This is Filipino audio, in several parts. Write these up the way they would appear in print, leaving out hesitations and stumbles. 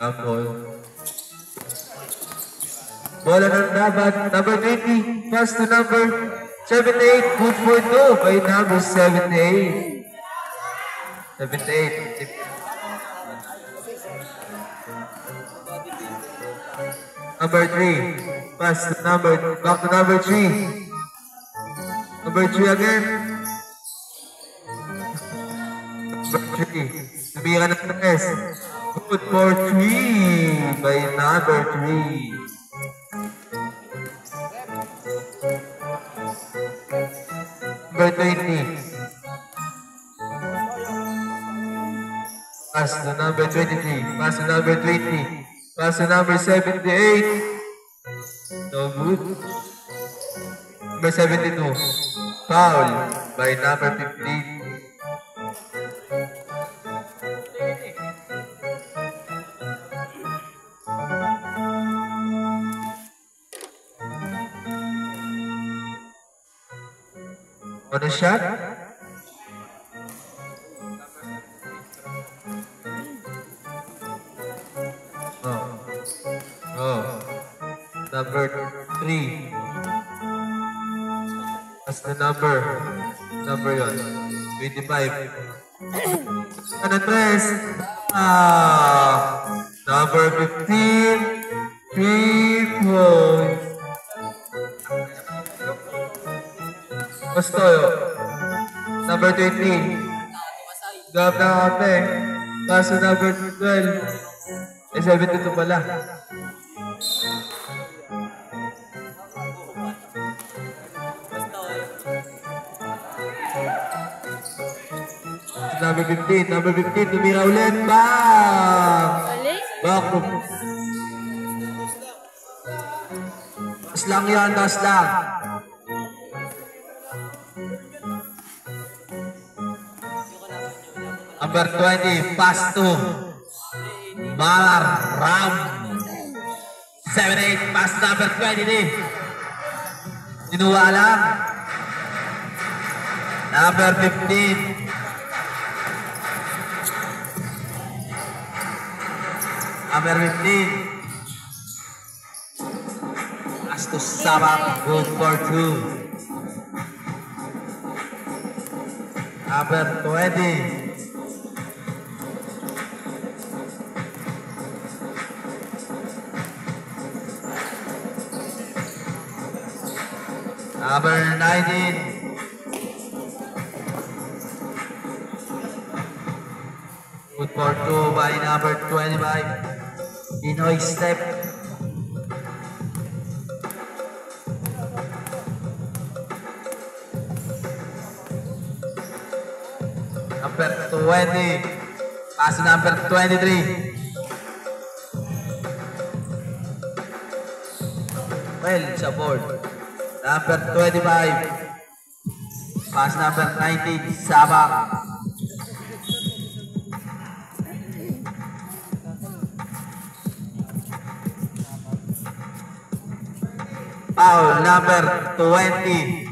Apple. Bola ng dabat, number 20, pass to number 78, good for 2 by number 78. 78. Number 3, pass to back to number 3. Number 3 again. Number 3, tumira ng S. Good for 3 by number 3. Number 20. Pass to number 23. Pass to number 20. Pass to number 78. No good. Number 72. Foul by number 15. On a shot? Number 3. That's the number yun. 25. Ano tres? Number 15. 3 points. Bastoyo. Number 20. Gab na kape. Kaso number 12. 72 pala. Number 15, tumira ulit. Bang! Back. Tas lang yan, tas lang. Number 20, pass to Malar Ram. 7-8, pass number 20 din. Sinuwa lang. Number 15. Number 15. Pass to Sabak, good for 2. Number 20. Number 19. Good for 2 by number 25. Pinoy step. Number 20. Pass number 23. Well, sa board. Number 25. Pass number 19. Sabak. Foul number 20.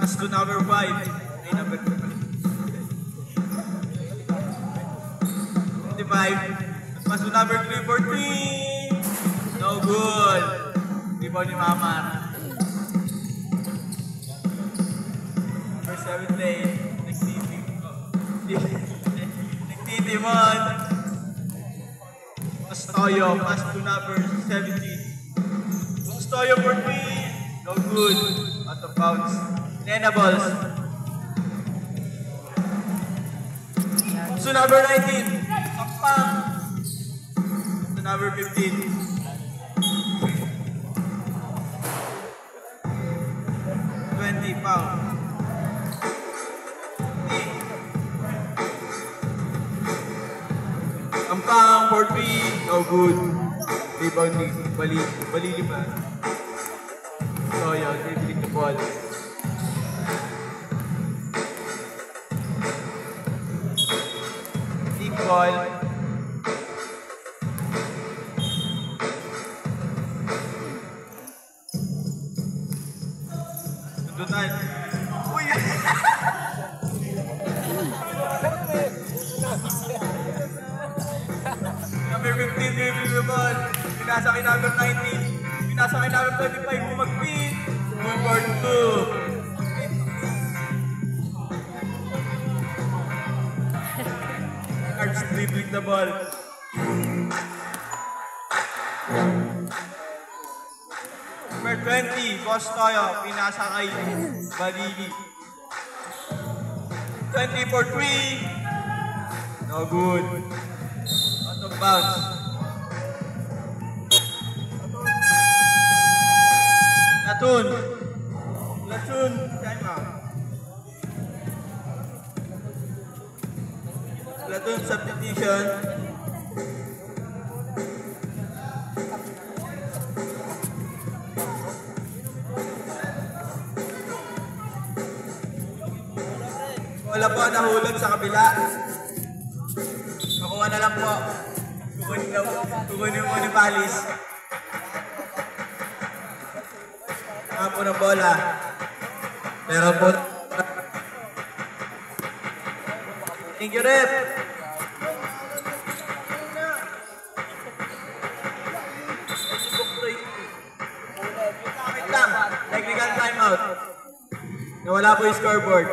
Pass to number 5. Ay, number 25. Pass to number 3 for 3. No good. Ibaw ni Mamar. 17, nagtitimon. Bastoyo, pass to number 17. Bastoyo for 3. No good. Out of bounds. Nenables. So number 19. Sakpang. To number 15. 20 pounds. Ampang, 4-3, no good. Rebound ni Balili pa. So yun, dribbling the ball. Deep ball. Abutan. Uy! Number 15, dribbling the ball. Pinasa kay number 19. Pinasa kay number 25. Bumagpin. Good for 2. Cards dribbling the ball. Number 20, Boss Toyo. Pinasa kay Balili. 20 for 3. No good. Out of bounds. Platoon, time out. Platoon substitution. Wala po nahulog sa kabila. Nakuha na lang po. Kukunin mo ni Palis. Po ng bola. Meron po. Thank you, Rep. Wait lang. Technical timeout. Nawala po yung scoreboard.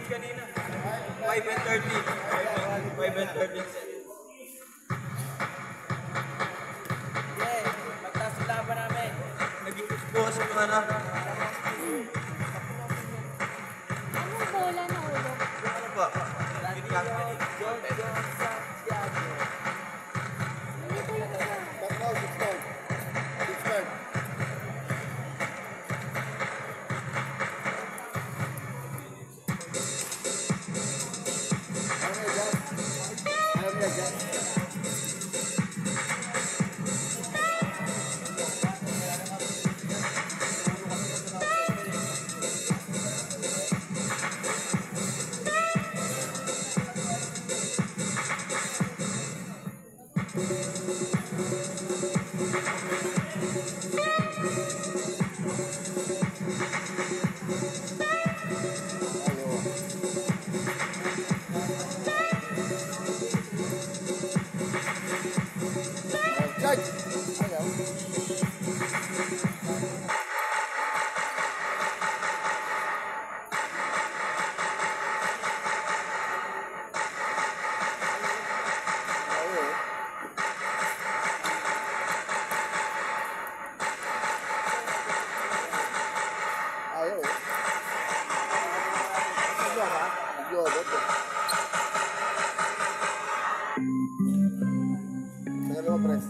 Kanina. 5 and 30. 5 and 30 seconds. Okay, magtaas yung laban namin. Nag-expose yung ano. Anong bola na ulo? Ano ba?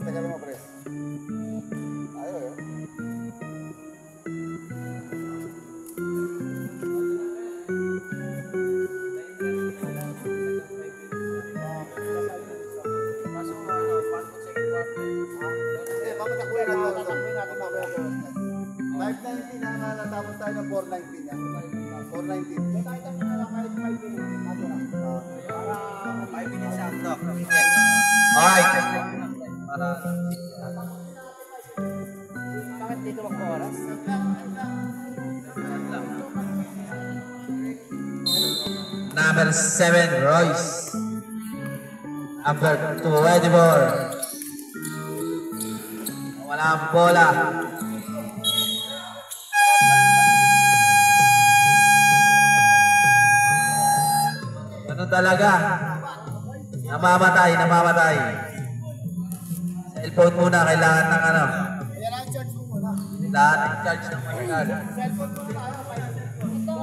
Tagal mo, pres. Ayaw, yun. Papatakbuhin natin mamaya. 590 na natapos tayo ng 419 yan. 419. Kahit ang na lang kahit 5 minutes. Para 5 minutes sakto. Alright. Bakit dito mag-oras? Number 7, Royce. Number 24. Wala ang bola. Ano talaga? Namamatay. Cellphone muna, kailangan ng ano. Kailangan ng charge ng matagal. Ito.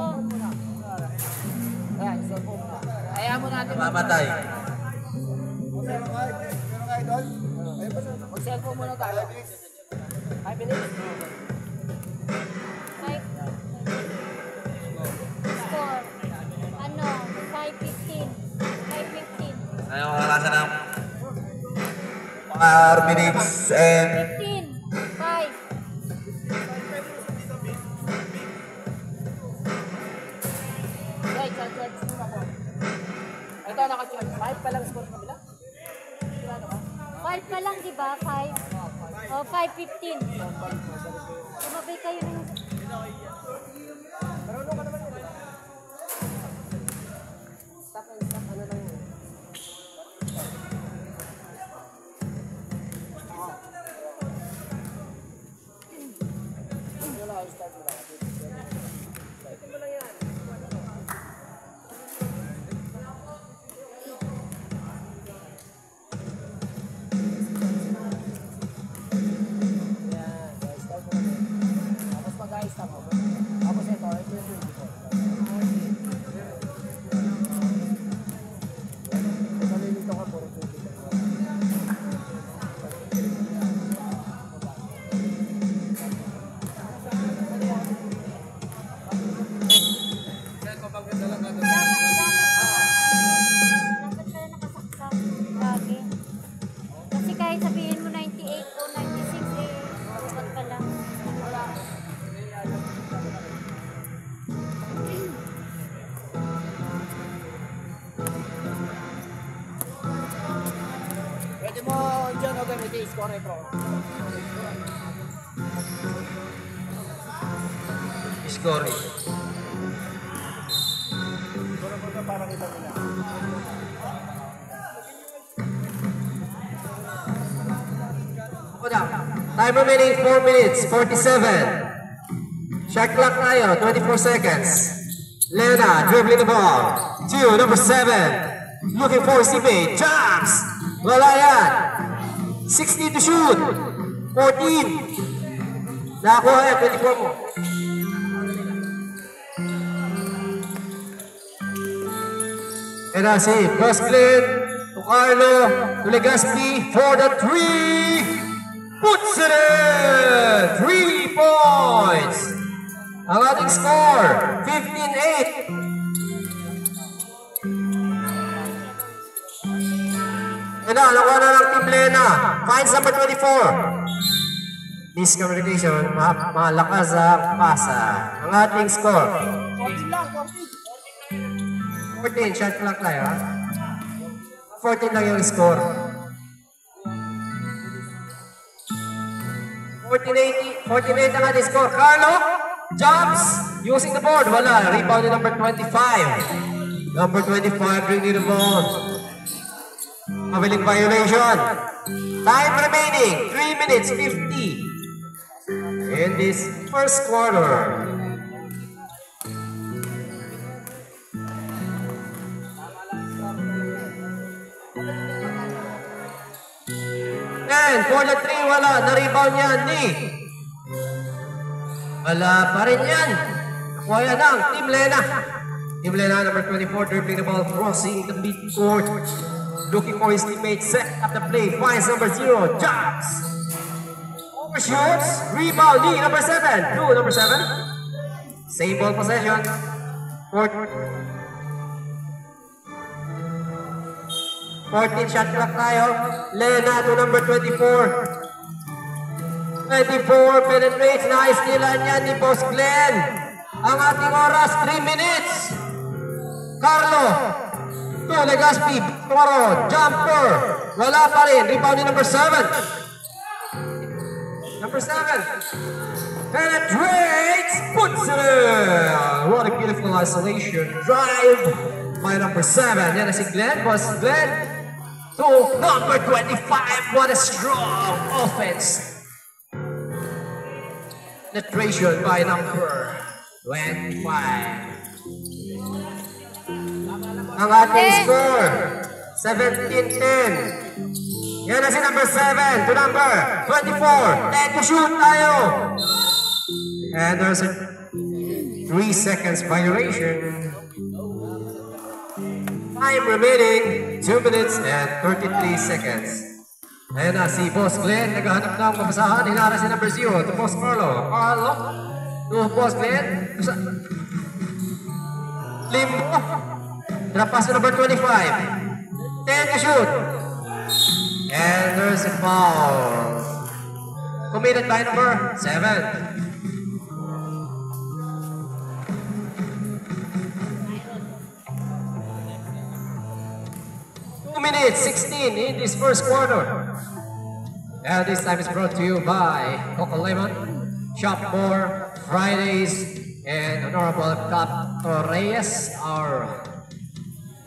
Ayan, cellphone na. Kaya mo natin. Namamatay. Mag-cellphone muna tayo. 5 minutes. Score. Ano? 5:15. 5:15. Ngayong kakasan ng mga minutes and 15. 5. 5 pa lang, di ba? 5. O, 5:15. Tumabay kayo ng... Dapat pala nakasaksak lagi. Kasi kahit sabihin mo 98 o 96 eh, dapat pala. Pwede mo dyan o gamitin, score ito. Score. Time remaining 4 minutes, 47. Shot clock tayo, 24 seconds. Lena dribbling the ball. To number 7. Looking for his teammate. Jumps! Wala yan. 16 to shoot. 14. Nakakuha yan, 24 mo. And I see Busklin to Carlo to Legaspi for the 3. Puts it in! 3 points! Ang ating score, 15-8. And nakuha na ng Team Lena. Finds number 24. Miscommunication, malakas ang pasa. Ang ating score. 14, shot clock tayo ha. 14 lang yung score. 14-8 ang ating score. Carlo jumps using the board. Wala. Rebound ni number 25. Number 25 bringing the ball. Mabiling violation. Time remaining 3 minutes 50 in this first quarter. And for the 3, wala. Na-rebound yan ni. Wala pa rin yan. Nakuha yan ang Team Lena. Team Lena, number 24, dribbling the ball, crossing the midcourt. Looking for his teammate, set up the play, finds number 0, jumps. Overshoots, rebound ni number 7. To number 7. Same ball possession. 14 shot clock tayo. Lena to number 24. 24 penetrates. Naistilan niya ni Boss Glenn. Ang ating oras, 3 minutes. Carlo to Legaspi. Toro, jumper. Wala pa rin. Rebound ni number 7. Number 7. Penetrates. Puts it in. What a beautiful isolation drive by number 7. Yan na si Glenn. Boss Glenn. To number 25, what a strong offense. Penetration by number 25. Ang ating score, 17-10. Yan na si number 7 to number 24. 10 to shoot tayo. And there's a 3 seconds violation. Time remaining 2 minutes and 33 seconds. Ayan na si Boss Glenn, naghahanap na ang mabasahan. Hinara si number 0 to Boss Carlo. Carlo to Boss Glenn. Limbo. Drop pass to number 25. 10 to shoot. And there's a foul. Committed by number 7. 2 minutes 16 in this first quarter. And this time is brought to you by Coco Lemon, Shop More, Fridays, and Honorable Cato Reyes, our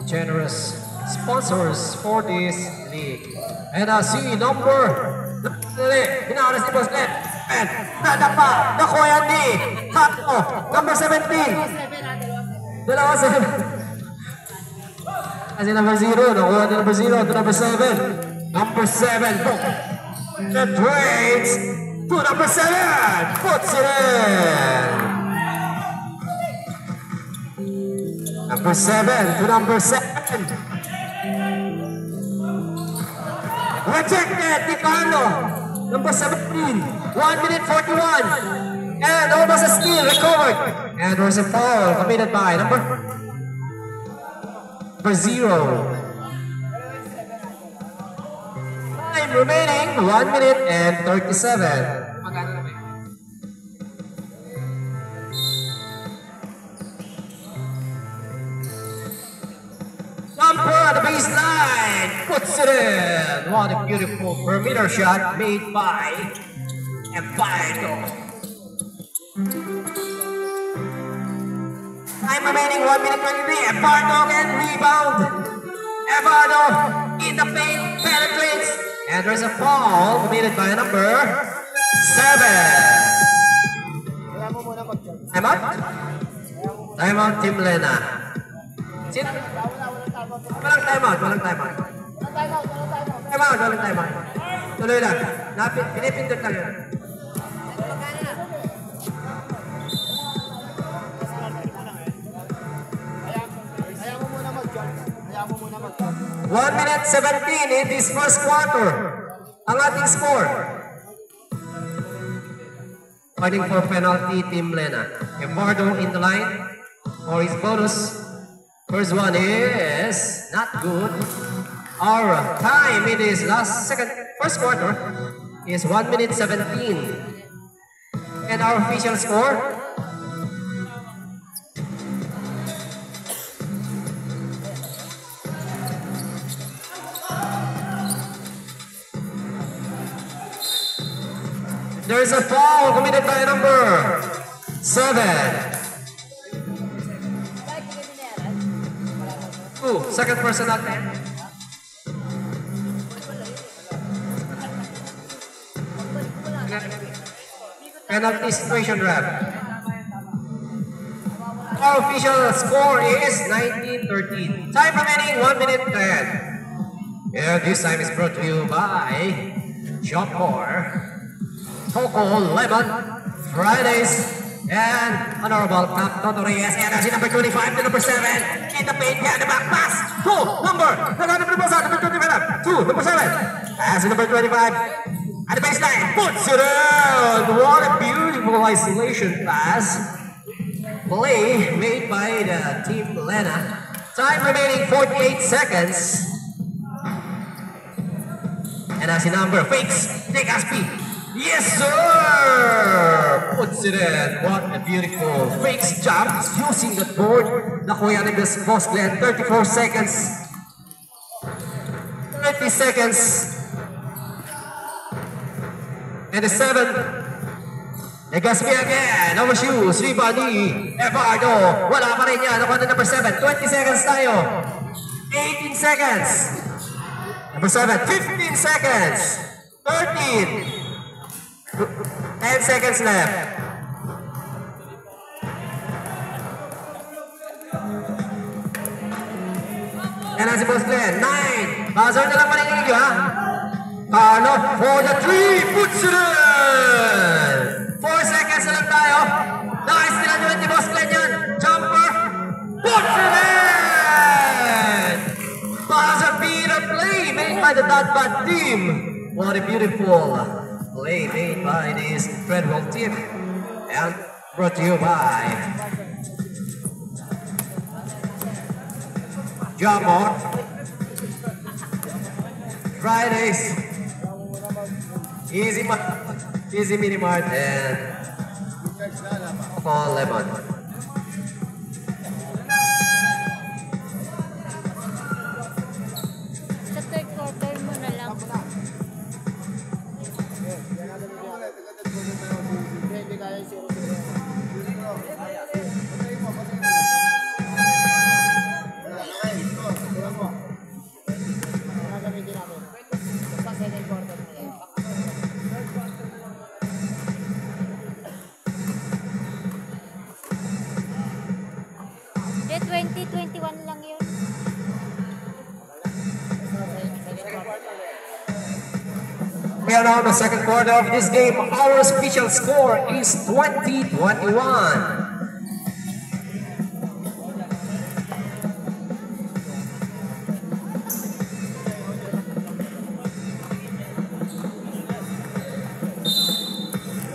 generous sponsors for this league. And si number, hinaharas ni Boss Glenn, and nadapa, nakuha ni Hato, number 17. Dalawa 7. Kasi number 0, nakuha ni number 0 to number 7. Number 7, the trades to number 7, puts it in. Number 7 to number 7. Rejected, Ticano. Number 17, 1 minute 41. And almost a steal, recovered. And there's a foul committed by number 0. Time remaining, 1 minute and 37. Jumper on the baseline, puts it in. What a beautiful perimeter shot made by Evardo. Time remaining, 1 minute 23. Evardo can rebound. Evardo in the paint, penetrates. And there's a foul committed by number 7. Time out? Time out, Team Lena. Sino? Walang time out, walang time out. Time out, walang time out. Tuloy lang. Pinipindot lang yun. Ayaw mo muna mag-jump. 1 minute 17 in this first quarter. Ang ating score. Fighting for penalty, Team Lena. Evardo in the line for his bonus. First one is not good. Our time in this first quarter is 1 minute 17. And our official score, there's a foul committed by number 7. Second personal time. Penalty situation rep. Our official score is 19-13. Time remaining 1 minute 10. And this time is brought to you by Shop More, Coco Lemon, Fridays, and Honorable Cato Reyes. And as number 25 to number 7. In the paint, yeah, the back pass. Number 25. Number 7. As number 25. At the baseline. Puts it in. What a beautiful isolation pass. Play made by the Team Lena. Time remaining 48 seconds. And as number fakes, take a speed. Yes, sir! Puts it in. What a beautiful fakes jump using the board. Nakuha ni Boss Glenn. 34 seconds. 30 seconds. And the 7. Legaspi again. Overshoes. Rebound ni Evardo. Wala pa rin yan. Nakuha na number 7. 20 seconds tayo. 18 seconds. Number 7. 15 seconds. 13. 10 seconds left. And as Boss Glenn, 9. Buzzer na lang maningin nyo, ha? Carlo for the 3. Puts it in. 4 seconds na lang tayo. Nakaistilan nyo ni Boss Glenn yan. Jumper. Puts it in. Buzzer beater play made by the Dadbad team. What a beautiful play made by this Treadwell team, and brought to you by Jamor, Fridays, Easy Mini Mart, and Coco Lemon. Sa third quarter mo na lang. 21 lang yun. We are now in the second quarter of this game. Our official score is 20-21.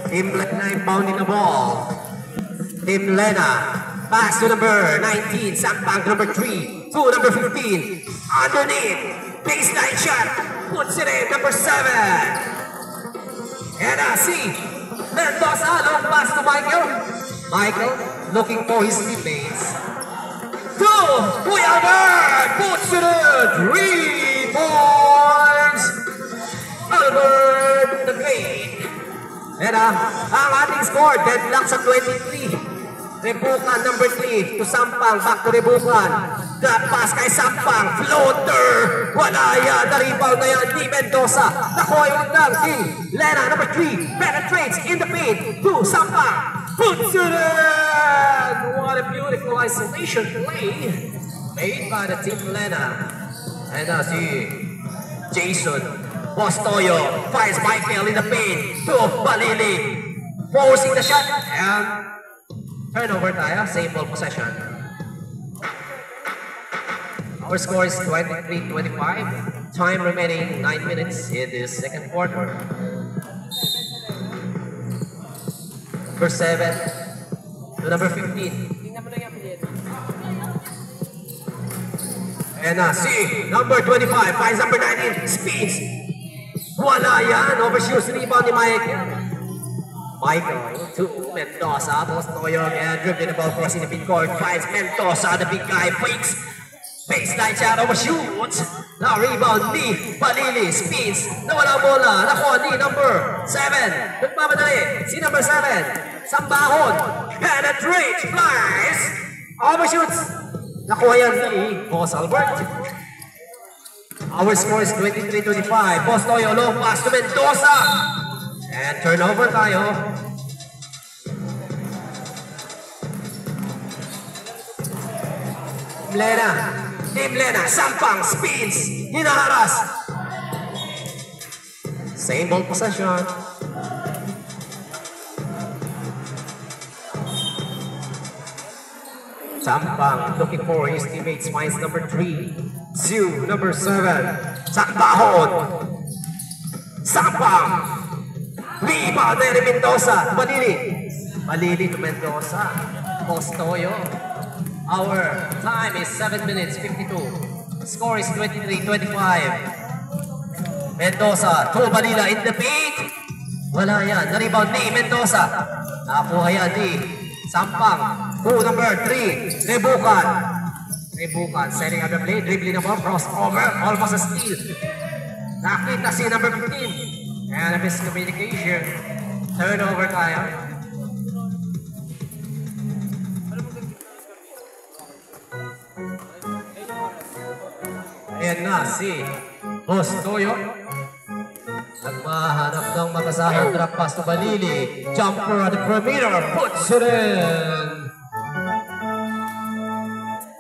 Team Lena inbounding the ball. Team Lena. Pass to number 19. Sampang to number 3. To number 15. Underneath. Baseline shot. Puts it in. Number 7. And see. Mendoza. Long pass to Michael. Michael looking for his teammates. To Albert. Puts it in. 3 points. Albert the Great. And ang ating score, deadlock sa 23. Rebukan number 3 to Sampang, back to Rebukan. Drop pass kay Sampang, floater. Wala yan, na-rebound na yan ni Mendoza. Nakuha yung lang, team Lena number 3 penetrates in the paint to Sampang. Puts it in! What a beautiful isolation play made by the team Lena. And si Jason Bostoyo finds Michael in the paint to Balili, forcing the shot and turnover tayo, same ball possession. Our score is 23-25. Time remaining 9 minutes in this second quarter. Number 7 to number 15. And see, number 25 finds number 19, spins. Wala yan. Overshoots rebound ni Michael. Michael to Mendoza. Bostoyo again. Dribbling the ball crossing the midcourt. Finds Mendoza. The big guy fakes. Baseline shot. Overshoots. Now rebound ni Balili. Spins. Nawala bola. Nakuha ni number 7. Nagmamadali. Si number 7. Sambahon. Penetrate. Flies. Overshoots. Nakuha yan ni Boss Albert. Our score is 23-25. Bostoyo, long pass to Mendoza. And turnover tayo. Team Lena, Sampang, spins. Hinaharas. Same ball possession. Sampang looking for his teammates, finds number 3. Zhu, number 7. Sakbahon. Sampang. Rebound ni Mendoza. Balili to Mendoza. Bostoyo. Our time is 7 minutes 52. Score is 23-25. Mendoza to Balila in the paint. Wala yan. Na-rebound ni Mendoza. Nakuha yan ni Sampang. To number 3. Rebukan, setting up the play, dribbling the ball, crossover, almost a steal. Nakita si number 15. And a miscommunication. Turnover tayo. Ayan na si Bostoyo. Nagmahanap ng makasahang drop pass to Balili. Jumper at the perimeter, puts it in.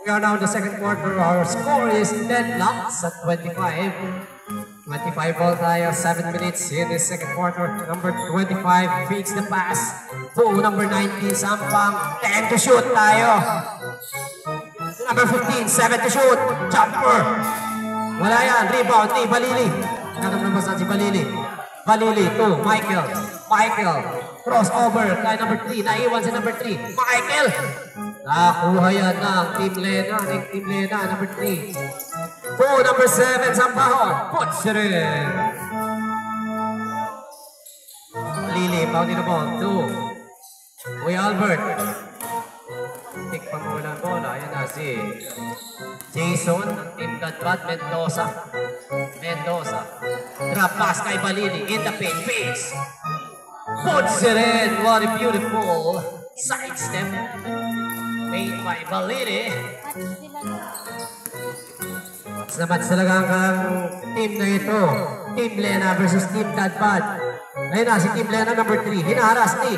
We are now in the second quarter. Our score is deadlocks at 25. 25 ball tayo, 7 minutes in this second quarter. Number 25 feeds the pass to number 19, Sampang. 10 to shoot tayo. Number 15, 7 to shoot. Jumper. Wala yan. Rebound ni Balili. Nagkakamasan si Balili. Balili to Michael. Crossover kay number 3. Naiwan si number 3. Michael. Nakuha yan ng Team Lena. Number 3. To number 7. Sampahon. Puts it in. Balili. Bounding the ball to Albert. Tikpan mo ng bola. Ayan na si Jason. Team Gadbat. Mendoza. Drop pass kay Balili. In the paint. Face. Puts it in. What a beautiful sidestep made by Balili. Match talaga ang team na ito. Team Lena versus Team Gadbat. Ayun na si Team Lena number 3. Hinaharas ni.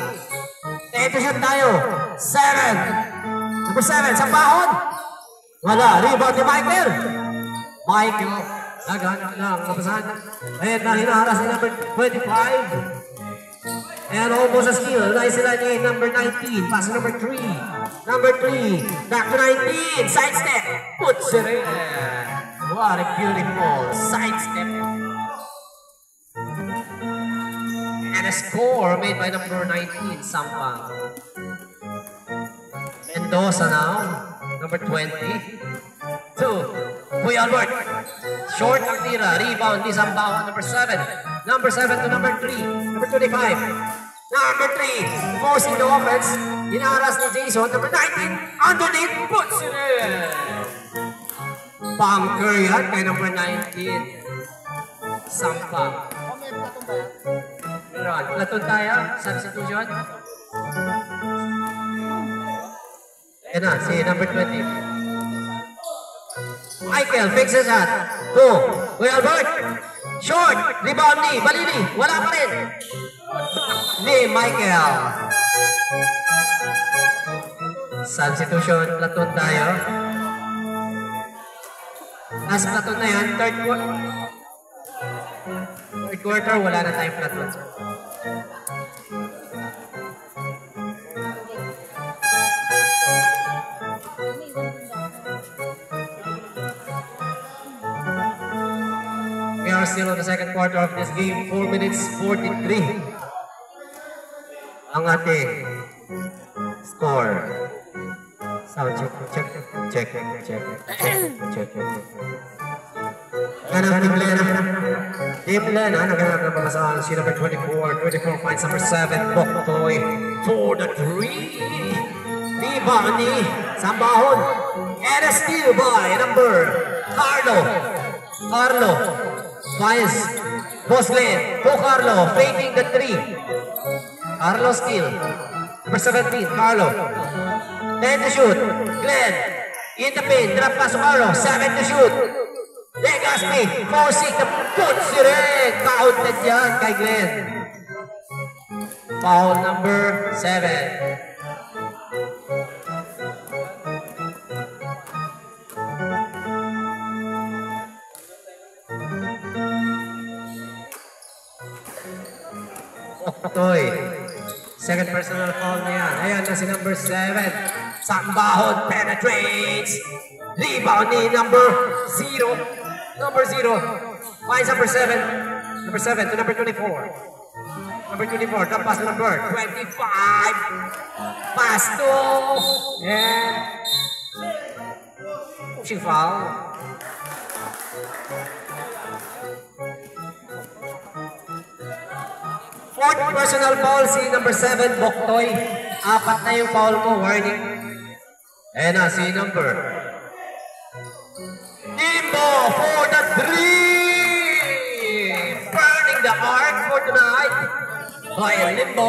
Ito shoot tayo. 7. Number 7, Sampahon. Wala. Rebound ni Michael. Michael. Naghanap lang. Napasahan. Ayan na hinaharas ni number 25. And almost a steal. Nice sila ni number 19. Pass to number 3. Number 3. Back to 19. Sidestep. Puts it in. What a beautiful sidestep. And a score made by number 19, Sampang. Mendoza now. Number 20. 2. Kuya Albert. Short ang tira. Rebound ni Sampang. Number 7. Number 7 to number 3. Number 25. Number 3. Forcing the offense. Inaras ni Jason. Number 19. Underneath. Puts it in. Bunker yan kay number 19. Sampang. Meron. Platon tayo. Substitution. Yan na. Si number 20. Michael fixes that. 2. Kuya Albert. Short. Rebound ni Balili. Wala pa rin. Ni Michael. Substitution. Platon tayo. Last platon na yan. Third quarter. Wala na tayong platon. We are still on the second quarter of this game. 4 minutes 43. Ang ating score. Sound check. Ganap Team Lena. Team Lena, naganap ng mga sa si number 24. 24 finds number 7. Boktoy for the 3. Diba ni Sambahon. And a steal by number Carlo. Finds Boslin. Po Carlo. Fading the 3. Carlo steal. Number 17. Carlo. 10 to shoot. Glenn. In the paint. Drop pass to Carlo. 7 to shoot. Legaspi. Forcing the puts it in. Counted yan kay Glenn. Foul number 7. Oktoy. Second personal foul na yan. Ayan na si number 7. Sambahon penetrates. Rebound ni number 0. Number 0. Finds number 7. Number 7 to number 24. Number 24. Drop pass to number 25. Pass to. And pushing foul. Fourth personal foul si number 7, Boktoy. 4 na yung foul mo, warning. Ayan na si number Limbo for the 3! Burning the arc for tonight by Limbo.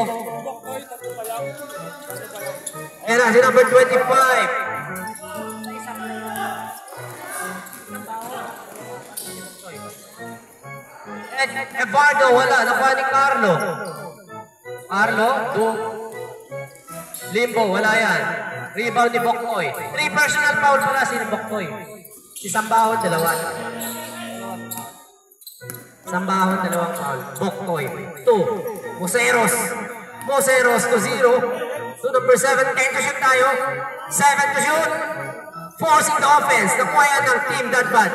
Ayan na si number 25. Evardo, wala. Nakuha ni Carlo. Carlo, 2. Limbo, wala yan. Rebound ni Boktoy. 3 personal foul pala si Boktoy. Si Sambahon, 2. Sambahon, 2 foul. Boktoy, 2. Museros to 0. To number 7, 10 to shoot tayo. 7 to shoot. Forcing the offense. Nakuha yan ng team Dadbad.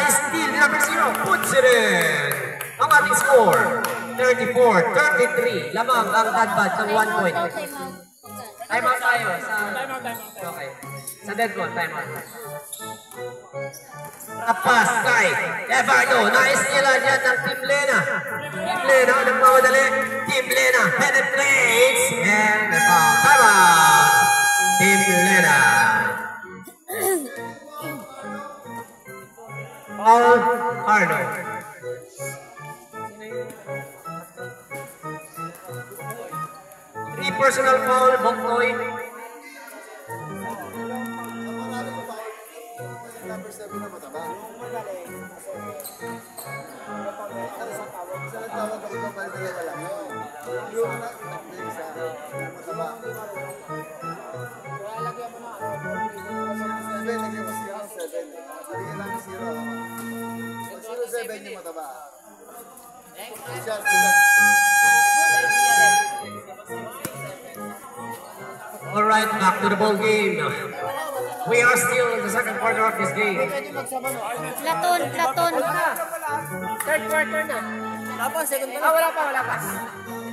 Steal number 0. Puts it in. Ang ating score, 34-33. Lamang ang Dadbad ng 1 point. Time out tayo. Okay. Sa dead ball, time out. Tapas kay Evardo. Naistilan yan ng Team Lena. Team Lena, nagmamadali. Team Lena penetrates. And time out. Team Lena. Paul Arnold. Three personal foul, Boktoy. Number 7 na mataba. Sa nagtawag ako ng balik lang yun. Yung isa, mataba. Lagyan mo na. 7, lagyan mo siya. T-shirt, t-shirt. Alright, back to the ball game. We are still in the second quarter of this game. Pwede magsama no? Platon, Platon. Third quarter na. Wala pa, second pa. Wala pa, wala pa.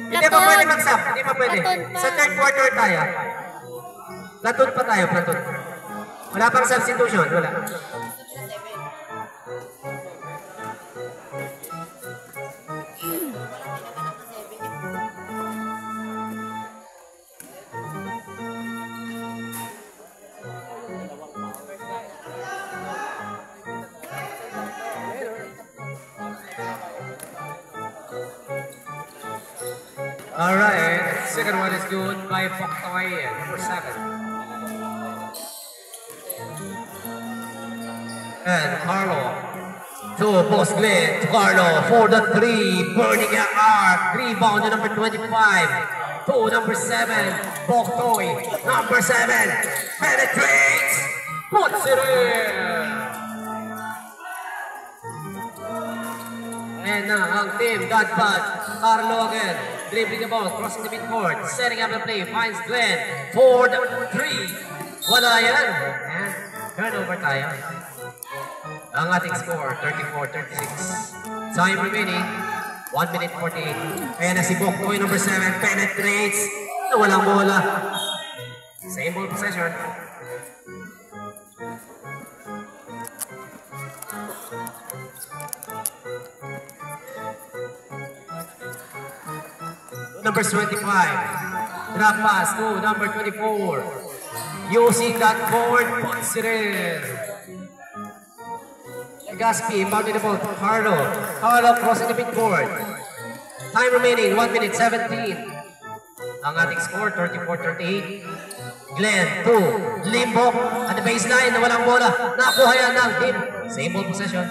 Hindi pa pwede mag-sub. Hindi pa pwede. Platon pa. Sa third quarter tayo. Platon pa tayo, Platon. Wala pang substitution. Wala. Alright, second one is good by Poktoy, number 7. And Carlo to post Glenn to Carlo for the 3, burning your arc, rebound to number 25, to number 7, Poktoy, number 7, penetrates, puts it in. And now ang team got bad. Carlo again, dribbling the ball, crossing the midcourt, setting up the play, finds Glenn for the 3. Wala yan. And turnover tayo. Ang ating score, 34-36. Time remaining, 1 minute 48. Ayan na si Boktoy, number 7, penetrates. Walang bola. Same ball possession. Number 25, drop pass to number 24. Using that forward, puts it in. Gaspi mounting the ball to Carlo. Carlo crossing the midcourt. Time remaining, 1 minute 17. Ang ating score, 34-38. Glenn to Limbo at the baseline na walang bola. Nakuha yan ng team. Same ball possession.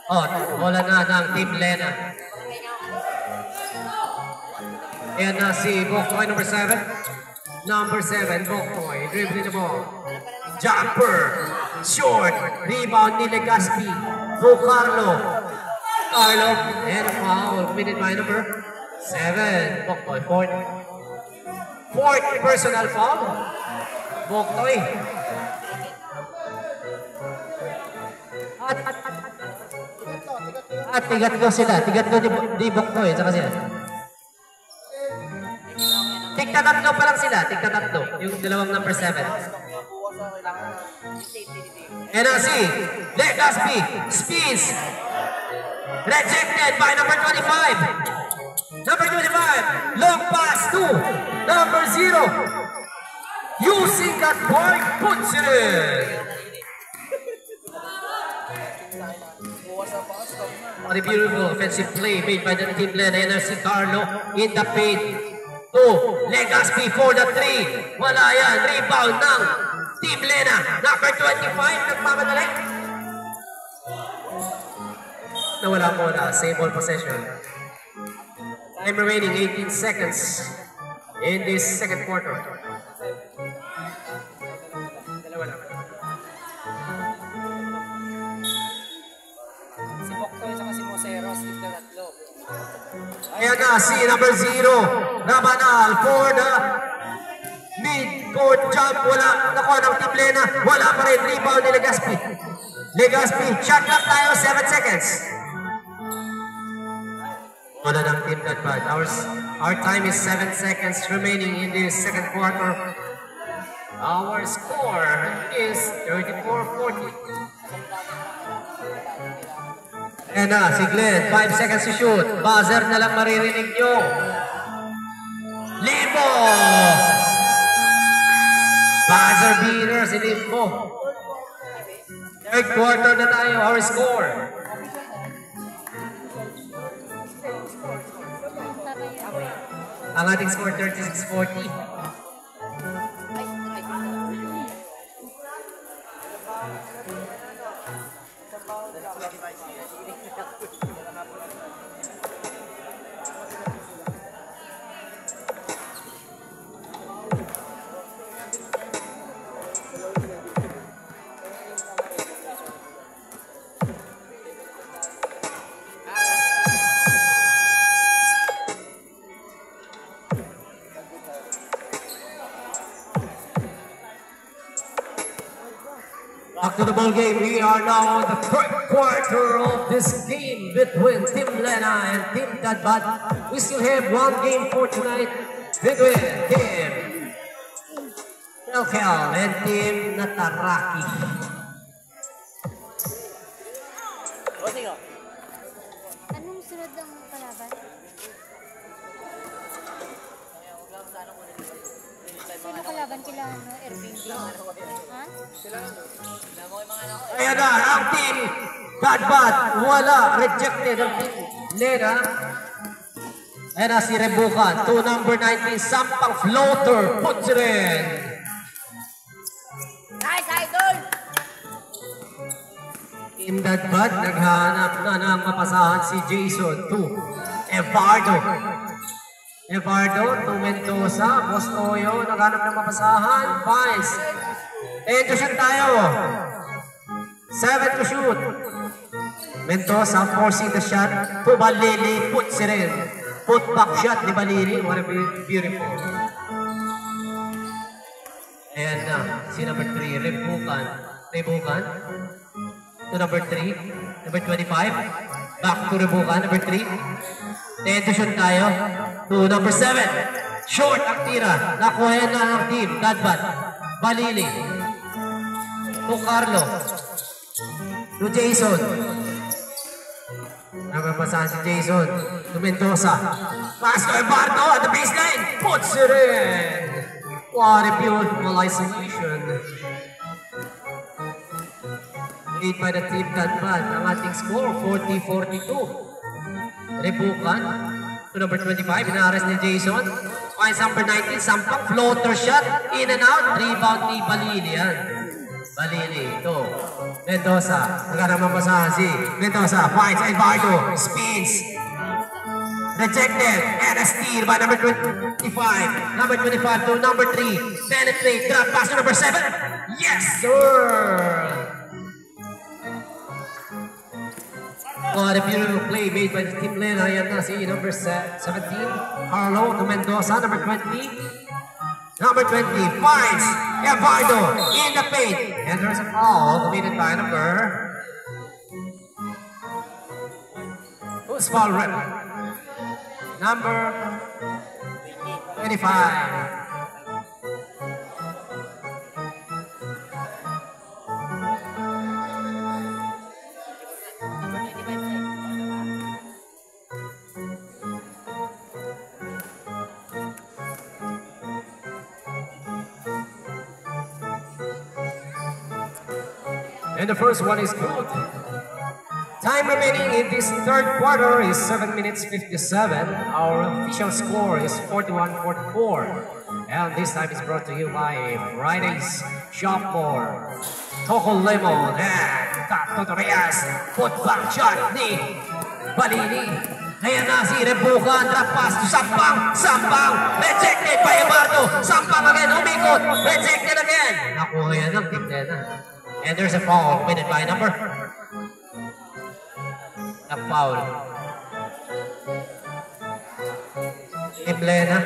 Oh, bola na ng team Lena. Ayan na si Boktoy, number 7. Number 7, Boktoy, dribbling the ball. Jumper, short, rebound ni Legaspi. To Carlo. Carlo, and a foul, committed by number 7. Boktoy, fourth personal foul. Boktoy. At tigat-go sila. Tigat-go di Boktoy, saka sila. Tigta-tatlo pa lang sila, tigta-tatlo. Yung dalawang number 7. And now see, Legaspi spins. Rejected by number 25. Number 25, long pass to number 0. Using that point, puts it in. What a beautiful offensive play made by the team led and si Carlo in the paint. To Legaspi for the 3. Wala yan. Rebound ng Team Lena. Number 25. Nagmamadali. Nawala mo na. Same ball possession. Time remaining 18 seconds in this second quarter. Dalawa lang. Si Boktoy at si Moseros, tignan tatlo. Ayan na si number 0. Rabanal for the mid-court jump. Wala. Nakuha ng Team Lena. Wala pa rin. Rebound ni Legaspi. Legaspi. Shot clock tayo. 7 seconds. Wala ng Team Gatbad. Our time is 7 seconds remaining in this second quarter. Our score is 34-40. Ayan na, si Glenn, 5 seconds to shoot. Buzzer na lang maririnig nyo. Limbo! Buzzer beater si Limbo. Third quarter na tayo, our score. Ang ating score, 36-40. Back to the ball game. We are now in the third quarter of this game between Team Lena and Team Dadbad. We still have one game for tonight between Team Kelkel and Team Nataraki. Anong sunod ng kalaban? Sino kalaban kila Irving? Ha? Ayan na, ang Team Dadbad. Wala, rejected ang Team Lena. Ayan na si Rebukan. To number 19, sampang floater. Puts it in. Nice, idol! Team Dadbad, naghanap na ng mapasahan si Jason to Evardo. Evardo to Mendoza. Bostoyo, naghanap ng mapasahan. Vines. 10 to shoot tayo. 7 to shoot. Mendoza forcing the shot to Balili. Puts it in. Put back shot ni Balili. What a beautiful. And si number 3, Rebukan. Rebukan. To number 3, number 25. Back to Rebukan, number 3. 10 to shoot tayo. To number 7. Short ang tira. Nakuha na ang team. Dadbad. Balili. To Carlo. To Jason. Namapasahan si Jason. To Mendoza. Pass to Evardo at the baseline. Puts it in. What a beautiful isolation. Lead by the team Dadbad. Ang ating score, 40-42. Rebukan. To number 25, inaarest ni Jason. Finds number 19, sampang floater shot. In and out. Rebound ni Balili. Yan. Balili. Ito. Mendoza. Nagkaramang pasahan si Mendoza. Finds Evardo. Spins. Rejected. And a steal by number 25. Number 25 to number 3. Penetrate. Drop pass to number 7. Yes, sir! What a beautiful play made by the team Lena. Ayan na si number 17. Carlo to Mendoza. Number 20. Number 20 finds Evardo in the paint. And there's a foul committed by number... Who's foul rep? Number 25. And the first one is good. Time remaining in this third quarter is 7 minutes 57. Our official score is 41-44. And this time is brought to you by Friday's Shop for Toco Lemon and Tato Torres. Put back shot ni Balini. Ayan na si Rebukan. Drop pass to Sampang. Sampang. Rejected by Evardo. Sampang again. Umikot. Rejected again. Nakuha yan ng Team Lena. And there's a foul committed by number... A foul. Team Lena.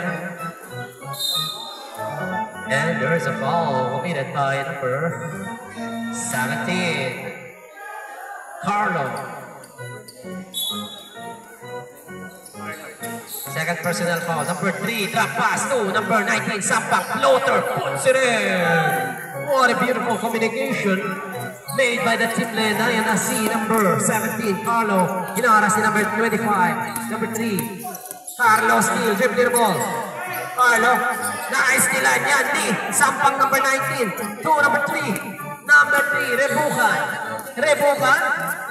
And there's a foul committed by number 17. Carlo. Second personal foul. Number 3, drop pass to number 19, Sampang floater, puts it in. What a beautiful communication made by the team Lena. And I see number 17, Carlo. Hinaras si number 25, number 3. Carlo steal, dribbling the ball. Carlo, na-stealan yan ni Sampang number 19. To number 3, number 3, Rebukan. Rebukan,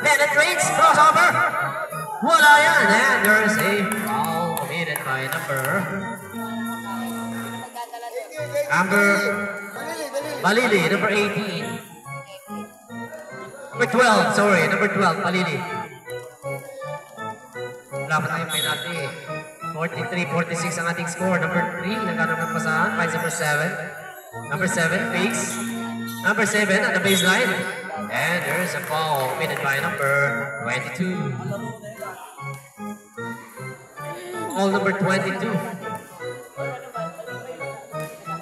penetrates, crossover. Wala yan. And there's a foul committed by number Balili, number 18. Number 12, sorry, number 12, Balili. Wala pa tayong penalty. 43-46 ang ating score. Number 3, nagkaroon ng pasahan. Finds number 7. Number 7, fakes. Number 7 at the baseline. And there's a foul committed by number 22. Foul number 22.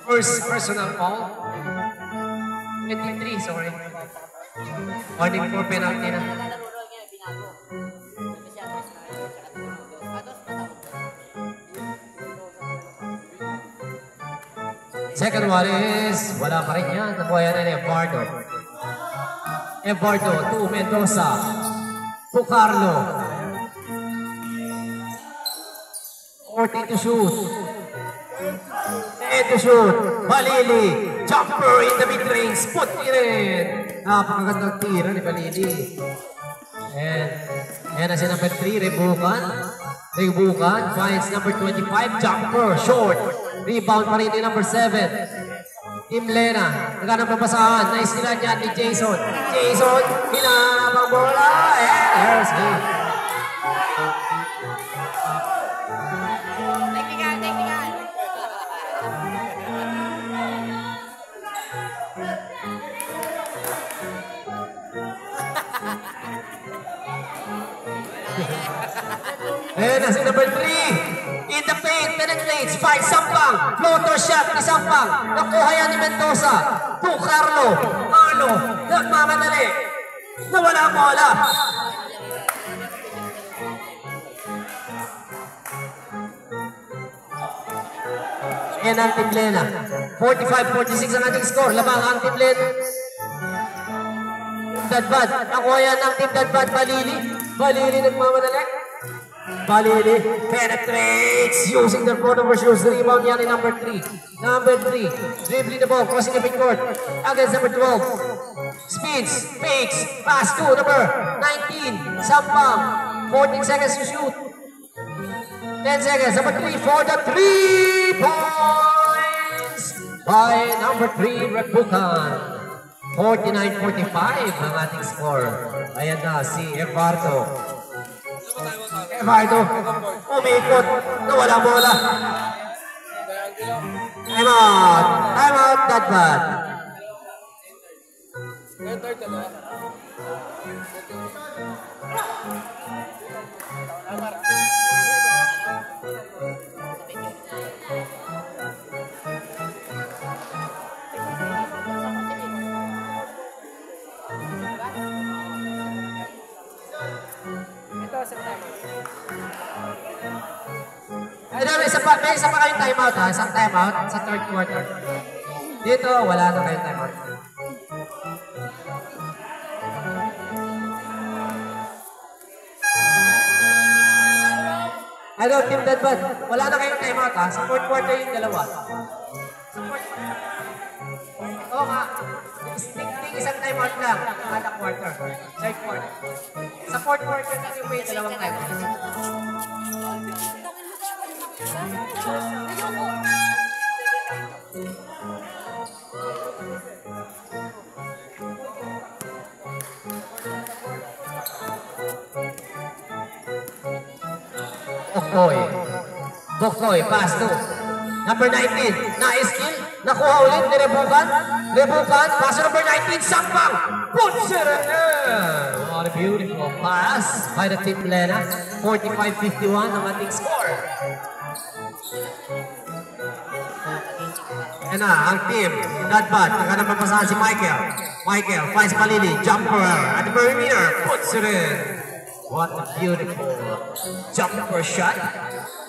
First personal foul. 23, sorry. Warning for penalty na. Naglalaro roll ngayon, binago. Kasi siya, tres na yun, tsaka tumulong. Atos, matapos. Second one is, wala pa rin yan. Nakuha yan ni Evardo. Evardo to Mendoza. To Carlo. 40 to shoot. 10 to shoot. Balili. Jumper in the mid-range. Put in. Napakagandang tira ni Balili. And na si number 3, Rebukan. Rebukan finds number 25, jumper, short. Rebound pa rin ni number 7. Team Lena, naghanap ng basahan. Nice nila dyan ni Jason. Jason, hinanap ang bola. And here's he. Technical, technical. And si number 3, in the paint, penetrates, finds Sampang, floater shot ni Sampang, nakuha yan ni Mendoza, to Carlo, Carlo, nagmamadali, nawala ang bola. And ang Team Lena, 45-46 ang ating score, labang ang Team Lena. Dadbad, nakuha yan ng Team Dadbad, Balili, Balili nagmamadali. Balili penetrates using their front over shoes. Rebound yan ni number 3. Number 3. Dribbling the ball, crossing the midcourt. Against number 12. Speeds, fakes, pass to number 19. Sampang. 14 seconds to shoot. 10 seconds. Number 3 for the 3 points by number 3, Rebukan. 49-45 ang ating score. Ayan na si Evardo. Evardo, umikot, nawala bola. Time out, Dadbad. May isa pa kayong timeout ha, isang timeout sa third quarter. Dito, wala na kayong timeout. Hello, Team Dadbad, wala na kayong timeout ha, sa fourth quarter yung dalawa. Sa fourth quarter. Oo nga, ting isang timeout lang, kada quarter, third quarter. Sa fourth quarter kasi may dalawang timeout. Boktoy, pass to number 19, nice kill, nakuha ulit ni Rebukan, pass to number 19, Sampang, puts it in! What a beautiful pass by the Team Lena, 45-51 ang ating score. Yan na, ang team, Dadbad, naghanap ng pasahan si Michael, finds Balili, jumper at the perimeter, puts it in. What a beautiful jumper shot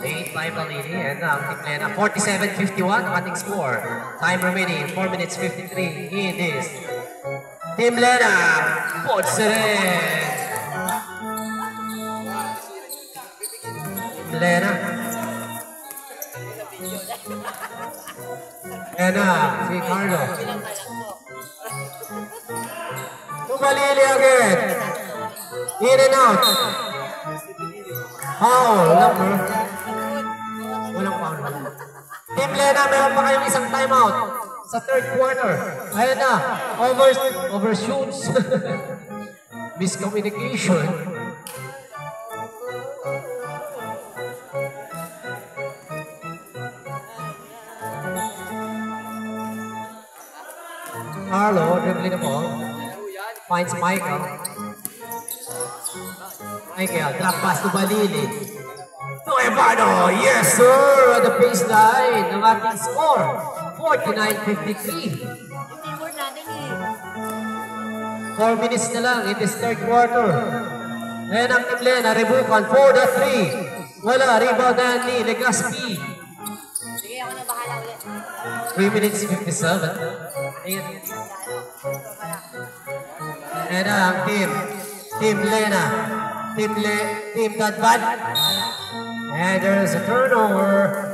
made by Balili and ang Team Lena, 47-51 ang ating score. Time remaining, 4 minutes 53 in this. Team Lena puts it in. Team Lena. And si Carlo. To Balili again. In and out. Foul number. Walang foul. Team Lena, meron pa kayong isang timeout sa third quarter. Ayan na. Overshoots. Miscommunication. Carlo, dribbling the ball. Finds Michael. Drop pass to Balili. To Evardo. Yes, sir. At the baseline ng ating score. 49-53. Yung teamwork natin eh. 4 minutes na lang in this third quarter. Ayan ang Team Lena, rebukan for the 3. Wala, rebound na ni Legaspi. Sige, ako na bahala ulit. 3 minutes 57. Ayan. Ayan ang Team Lena. Team Dadbad. And there's a turnover.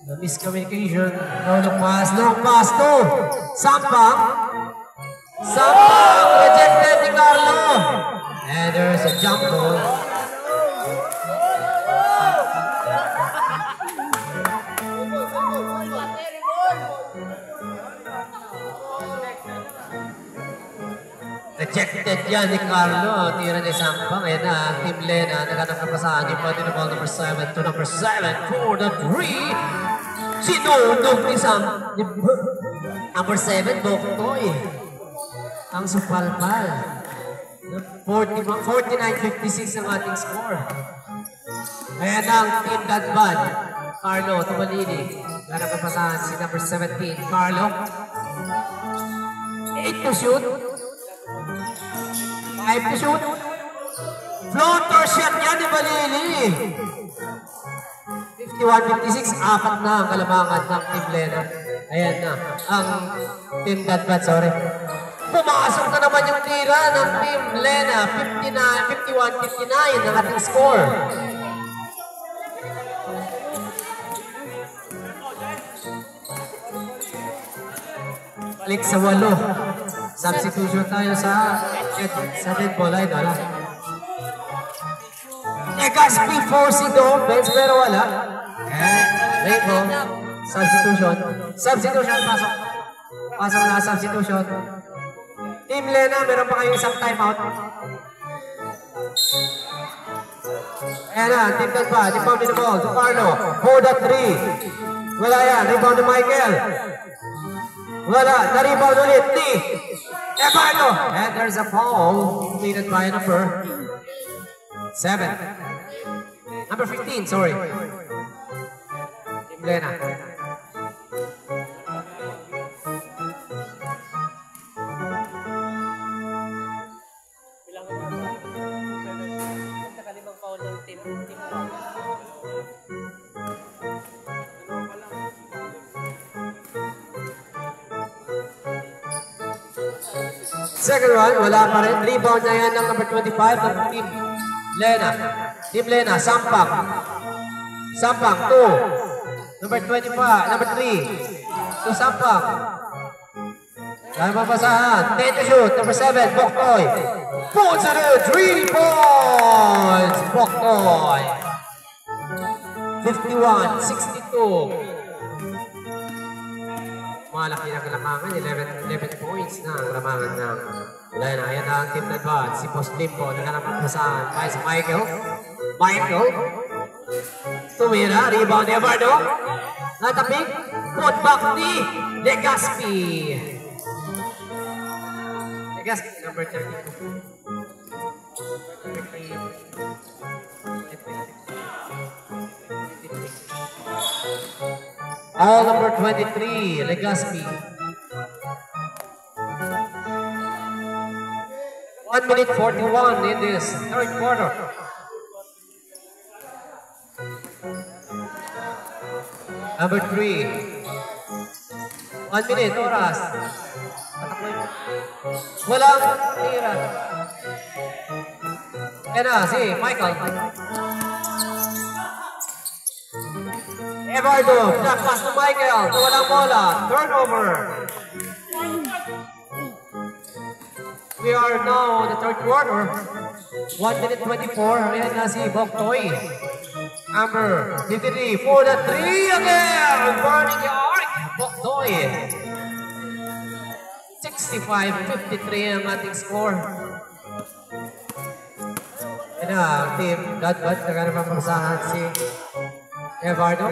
The miscommunication. Long pass. No. Sampang. Rejected ni Carlo. And there's a jump ball. Rejected yan ni Carlo. Tira ni Sampang. Ayan na, Team Lena. Naghanap na pasahan. Yung pati na ball number 7 to number 7 for the 3. Sinundog ni number 7, Boktoy. Ang supalpal. 49-56 ang ating score. Ayan ang Team Dadbad. Carlo Tumalini. Naghanap na pasahan si number 17, Carlo. 8 to shoot. 5 to shoot. Floater shot yan ni Balili. 51-56. Apat na ang kalamangan ng Team Lena. Ayan na. Ang Team Dadbad, sorry. Pumasok na naman yung tira ng Team Lena. 51-59 ang ating score. Balik sa 8. Substitution tayo sa dead ball line. Legaspi forcing the offense pero wala. And late ball. Substitution. Pasok na substitution. Team Lena, meron pa kayong isang timeout. Ayan na, Team Dadbad. Rebound in the ball to Carlo. For the 3. Wala yan. Rebound to Michael. Wala. Na-rebound ulit ni Evardo. And there's a foul completed by number 7. Number 15, sorry. Team Lena. Nakalimang foul ng team. Second one, wala pa rin. Rebound na yan ng number 25 ng Team Lena. Team Lena, Sampang. Sampang, 2. Number 25, number 3. To Sampang. Kaya mapasahan. 10 to shoot. Number 7, Boktoy. Puts it in. 3 points. Boktoy. 51-62. Malaki na kalamangan, 11 points na ang kalamangan ng Lena. Ayan na ang Team Dadbad. Si Post Limpo, naghanap ng pasahan. Kaya si Michael. Tumira, rebound ni Evardo. Natapik, put back ni Legaspi. Legaspi, number 32. All number 23, Legaspi. 1 minute 41 in this third quarter. Number 3. 1 minute, oras. Walang tira. Yan na, si Michael. Evardo, knock pass to Michael. Walang bola. Turnover. We are now in the third quarter. 1 minute 24. Ayan na si Boktoy. Number 53 for the 3 again. Burning the arc. Boktoy. 65-53 ang ating score. Ayan na, Team Dadbad. Naghanap ang pasahan si Evardo.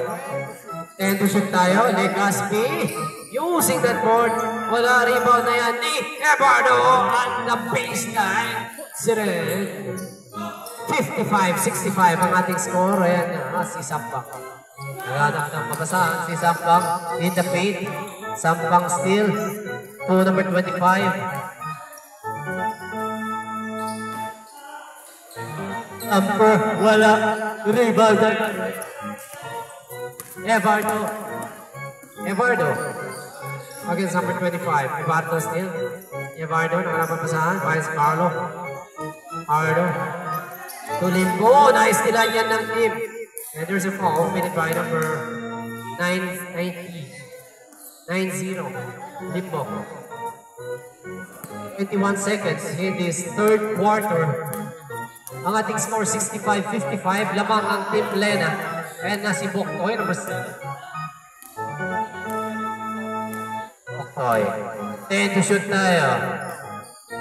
10 to shoot tayo. Legaspi using that board. Wala, rebound na yan ni Evardo on the baseline. 55-65 ang ating score. Ayan na, si Sampang. Naghanap ng papasahan si Sampang in the paint. Sampang still to number 25. Amper, wala. Rebound. Evardo. Against number 25. Evardo still. Evardo, nakalapapasahan. Vice Carlo. Carlo. Tulimbo. Nice nila yan ng team. And there's a foul committed by number 90. 9-0. Limbo. 21 seconds in this third quarter. Ang ating score 65-55. Lamang ang Team Lena. And na si Boktoy. Boktoy. 10 to shoot tayo.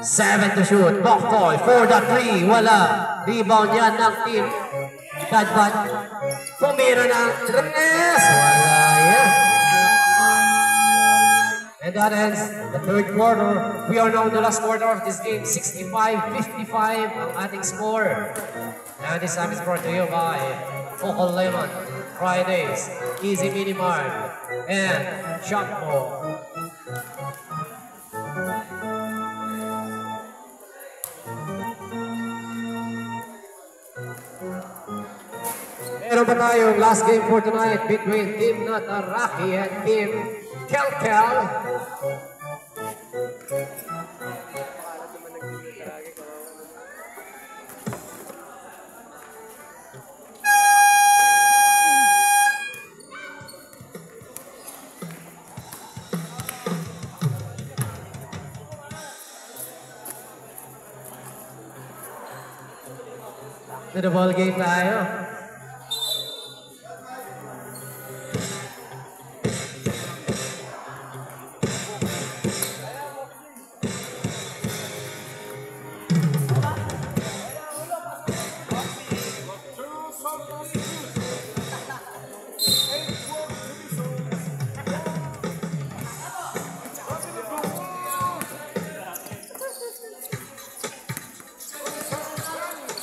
7 to shoot. Boktoy for the 3. Wala. Rebound yan ng Team Dadbat. Pumira ng 3. Wala yan. And that ends the third quarter. We are now in the last quarter of this game. 65-55 ang ating score. And this time is brought to you by Focal Lemon, Fridays, Easy Mini Mart, and Shoppo. Meron pa tayong last game for tonight between Team Nataraki and Team Kelkel. To the ball game tayo.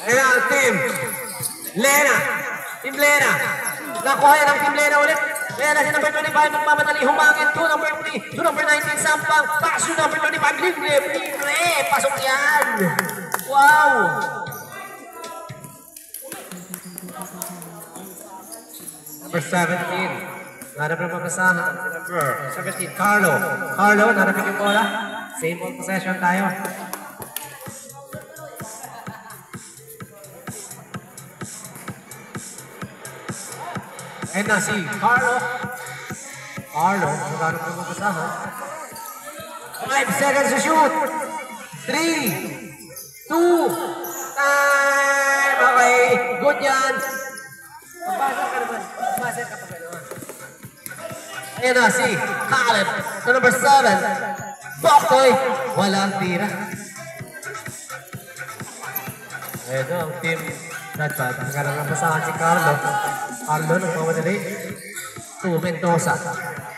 Ayan ang team Lena. Team Lena. Nakuha yan ang Team Lena ulit. Lena si number 25. Magmamadali humangin to number 3. To number 19. Sampang. Pass to number 25. Libre. Pasok yan. Wow. Number 17. Narap na mabasahan. Number 17. Carlo. Carlo. Narapin yung bola. Same ball possession tayo. And na si Carlo. Carlo, magkano po magkasahan? 5 seconds to shoot. 3, 2, time! Okay, good yan. Magbasa ka naman. Magbasa ka pa gano'n. Ayan na si Caleb. So number 7. Boktoy. Walang tira. Ayan na ang team. Dadbat. Magkano magkasahan si Carlo. Carlo, nagmamadali. To Mendoza.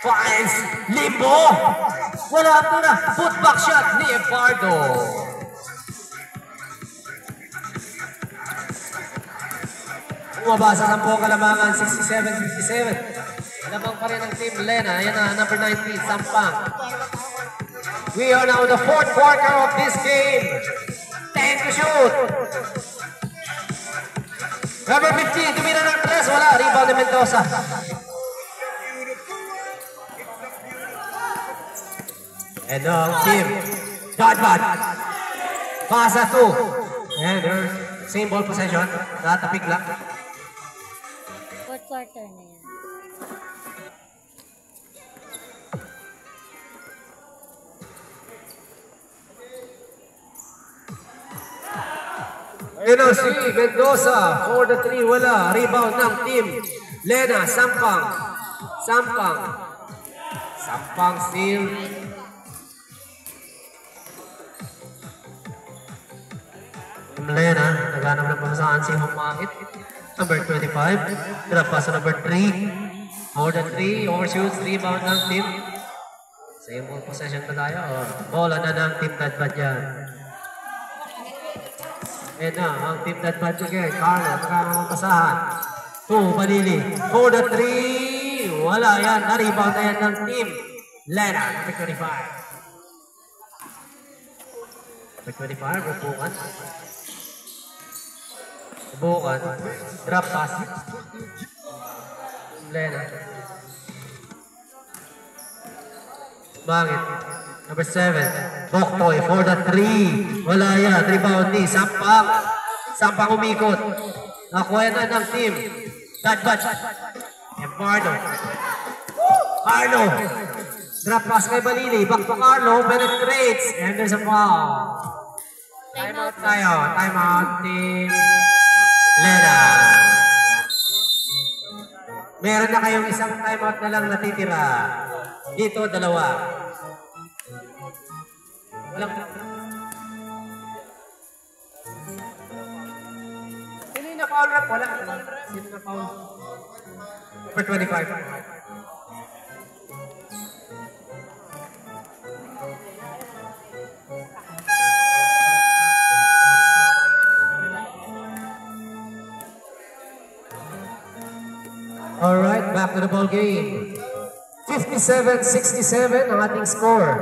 Finds Limbo. Wala po na. Putback shot ni Evardo. Umabasa ng po kalamangan. 67-57. Lamang pa rin ang Team Lena. Ayan na, number 19, Sampang. We are now in the fourth quarter of this game. 10 to shoot. Number 15, tumira ng 3. Wala. Rebound ni Mendoza. And ang team Dadbat. Pasa 2. And there's same ball possession. Natapik lang. Fourth quarter na yan. Ayun na si Mendoza for the 3. Wala. Rebound ng team Lena. Sampang. Sampang. Sampang steal. Team Lena. Naghanap ng pamasahan si Humangit. Number 25. Grab pa sa number 3. For the 3. Overshoots. Rebound ng team. Same ball possession pa tayo. Bola na ng team Dadbat yan. And na, ang team Dadbat again. Carlo, nakakapasahan. 2, Balili. For the 3. Wala yan. Na-rebound na yan ng team Lena. Number 25. Number 25, rupukan. Bukan. Drop pass. Lena. Bangit. Number 7. Boktoy for the 3. Wala yan. Rebound ni Sampang. Sampang umikot. Nakuha na ng team. Dadbad. And Bardo. Carlo. Drop pass kay Balili. Back to Carlo. Penetrates. And there's a foul. Time out tayo. Time out team Lena. Meron na kayong isang time out na lang natitira. Dito, dalawa. Walang... Sino yung na-foul rap? Wala. Sino na-foul? Number 25. Alright, back to the ball game. 57-67 ang ating score.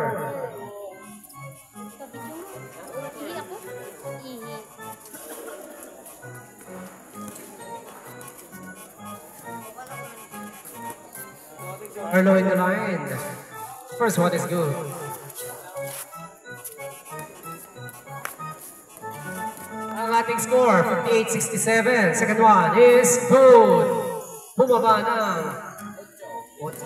Ihi ako? Ihi. Carlo in the line. First one is good. Ang ating score, 58-67. Second one is good. Bumaba ng 8.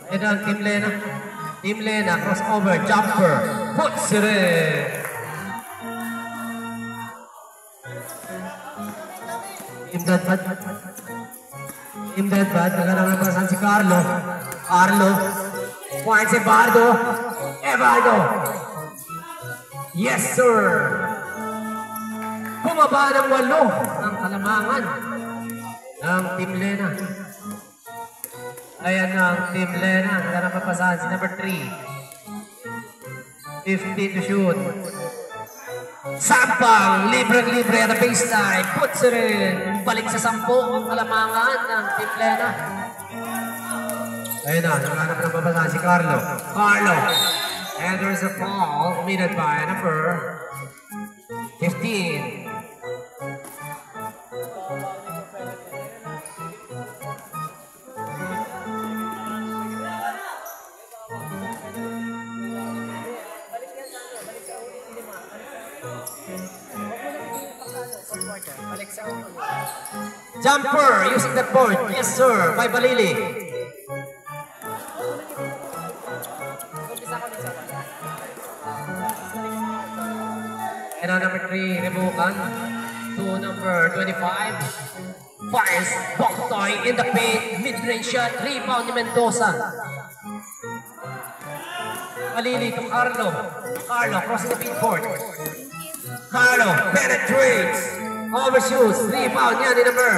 Ito ang Team Lena. Team Lena, crossover, jumper. Puts it in. Team Dadbad. Team Dadbad, nagkarampasan si Carlo. Carlo. Point si Bardo. Bardo. Yes, sir! Bumaba ng 8 ang kalamangan ng Team Lena. Ayan ang Team Lena. Nagkaroon papasahan si number 3. 50 to shoot. Sampang! Libreng-libre at the baseline. Puts it in. Balik sa 10 ang kalamangan ng Team Lena. Ayan na. Nagkaroon ng papasahan si Carlo. Carlo! And there's a foul committed by number 15. Jumper using that board. Yes, sir. By Balili. And on number 3, Rebukan. To number 25. Fires Boktoy in the paint. Mid-range shot. Rebound ni Mendoza. Balili to Carlo. Carlo crossing the midcourt. Carlo penetrates. Overshoots. Rebound niya ni number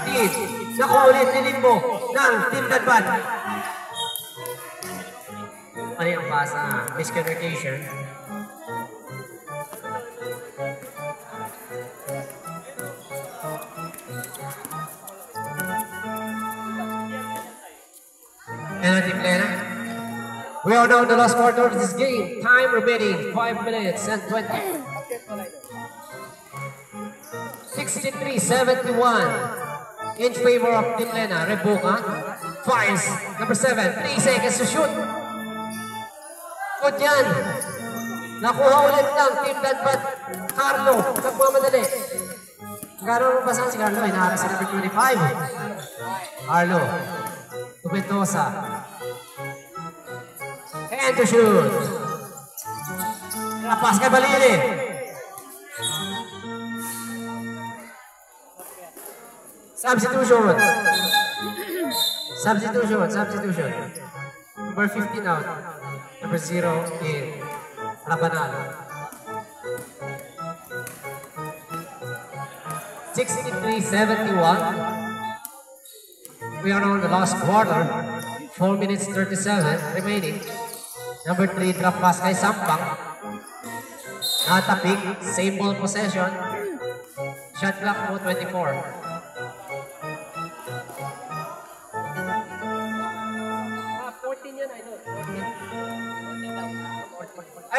15. Nakulit ni Limbo ng Team Dadbad. Mali ang pasa. Miscommunication. And Team Lena. We are now in the last quarter of this game. Time remaining 5 minutes and 20. 63-71 in favor of Team Lena. Rebukan fires number 7. 3 seconds to shoot. Good yan. Nakuha ulit ng Team Dadbad. Carlo, nagmamadali. Nagkaroon mo pasan si Carlo. Inaarap si number 25. Carlo. To Mendoza. And to shoot. Napas kay Balili. Substitution. Substitution. Number 15 out. Number 0 in Rabanal. 63-71. We are on the last quarter. 4 minutes 37 remaining. Number 3 drop pass kay Sampang. Natapik. Same ball possession. Shot clock mo 24.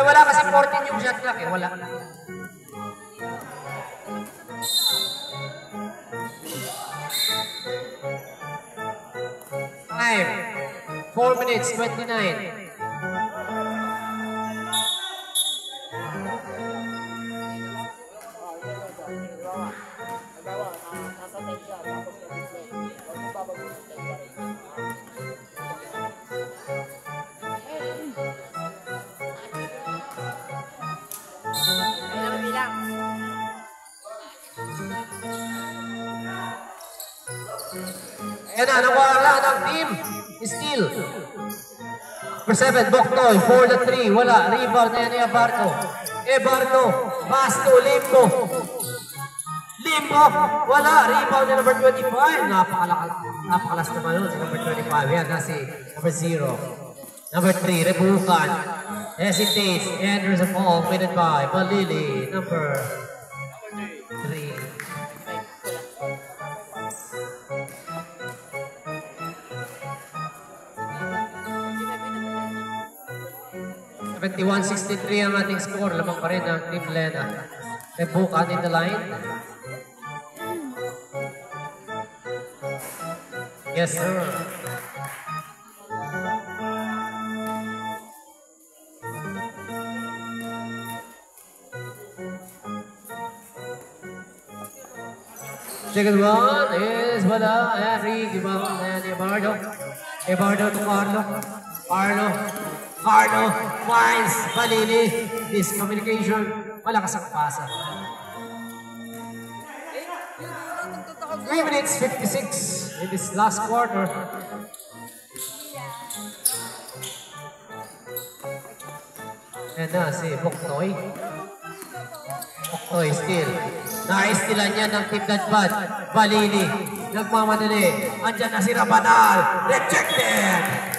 wala kasi 14 yung shot clock eh. Wala. Time. 4 minutes, 29. Ayan na, nawala ng team. Steal. For 7, Boktoy. For the 3, wala. Rebound na yan ni Ebardo. Ebardo. Basto, Limbo. Limbo. Wala. Rebound na number 25. Napakalas naman yun si number 25. Yan na si number 0. Number 3, Rebukan. Hesitates. Enters the ball. Minute by Balili. Number 3. 71-63 ang ating score. Lamang pa rin ang Team Lena. Rebukan in the line. Yes, sir. Second one is wala. Henry, gibang na ni Ebardo. Ebardo to Carlo. Carlo finds Balili. Miscommunication. Malakas ang pasa. 3 minutes 56 in this last quarter. Yan na si Boktoy. Boktoy still. Naistilan niya ng Team Dadbad. Balili. Nagmamadali. Andyan na si Rabanal. Rejected!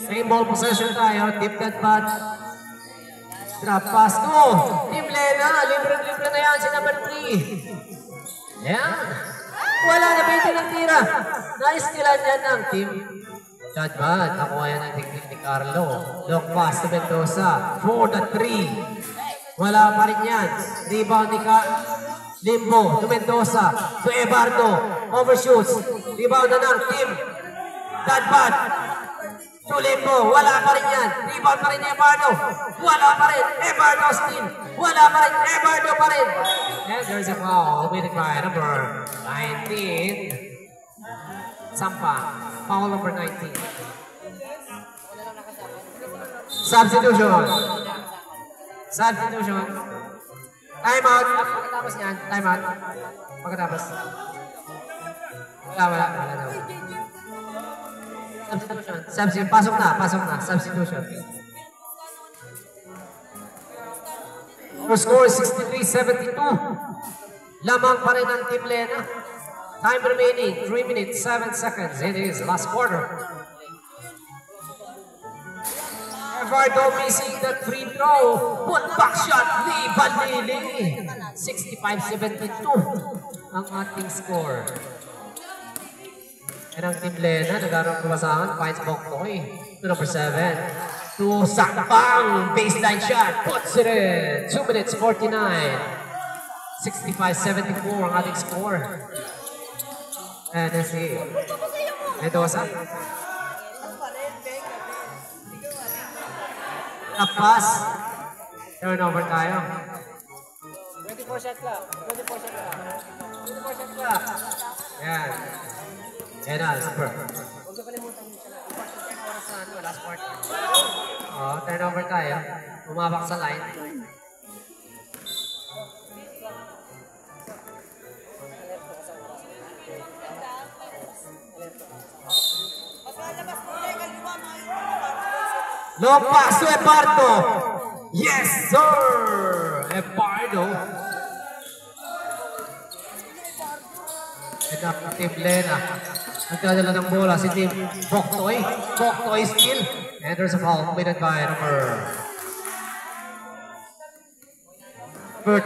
Same ball possession tayo. Team Dadbad. Drop pass to Team Lena. Libre-libre na yan si number 3. Yan. Wala na bitin ng tira. Naistilan niya ng Team Dadbad. Nakuha yan ang technique ni Carlo. Long pass to Mendoza. For the 3. Wala pa rin yan. Rebound ni Limbo to Mendoza. To Ebardo. Overshoots. Rebound na ng Team Dadbad. To Limbo. Wala pa rin yan. Rebound pa rin ni Ebardo. Wala pa rin. Ebardo still. Wala pa rin. Ebardo pa rin. And there's a foul committed by number 19. Sampa. Foul number 19. Substitution. Substitution. Time out. Pagkatapos yan. Time out. Pagkatapos. Wala na. Substitution. Pasok na. Substitution. Our score is 63-72. Lamang pa rin ang Team Lena. Time remaining, 3 minutes, 7 seconds. It is last quarter. Evardo missing the free throw. Put back shot ni Balili. 65-72 ang ating score. And ang Team Lena, nagkaroon kumasahan, finds Boktoy. To number 7. To Sakpang, baseline shot, puts it in. 2 minutes, 49. 65-74 ang ating score. And let's see. Mendoza. Pass. Turnover tayo. 24 shot clock. 24 shot clock. 24 shot clock. Yan. Yan na, super. Huwag ka kalimutan mo siya. Important oras sa last quarter. Turnover tayo. Umabak sa line. Long pass to Ebardo. Yes, sir! Ebardo. Ito ang Team Lena. Nagdadala ng bola si Team Boktoy. Boktoy still. And there's a foul committed by number 20.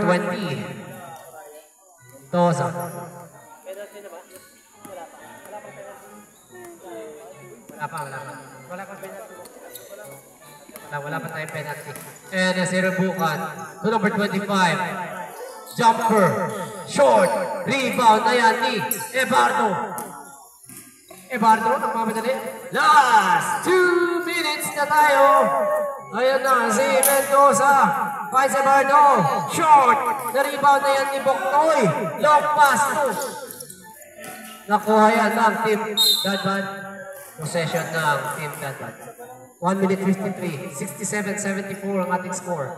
Mendoza. Penalty na ba? Wala pa. Wala pa penalty. Wala pa penalty. Wala pa tayong penalty. And si Rebukan to number 25. Jumper. Short. Rebound na yan ni Ebardo. Nagmamadali. Last 2 minutes na tayo. Ayan na si Mendoza. Finds Ebardo. Short. Na-rebound na yan ni Boknoy. Long pass. Nakuha yan ng Team Dadbad. Possession ng Team Dadbad. 1 minute 53. 67-74 ang ating score.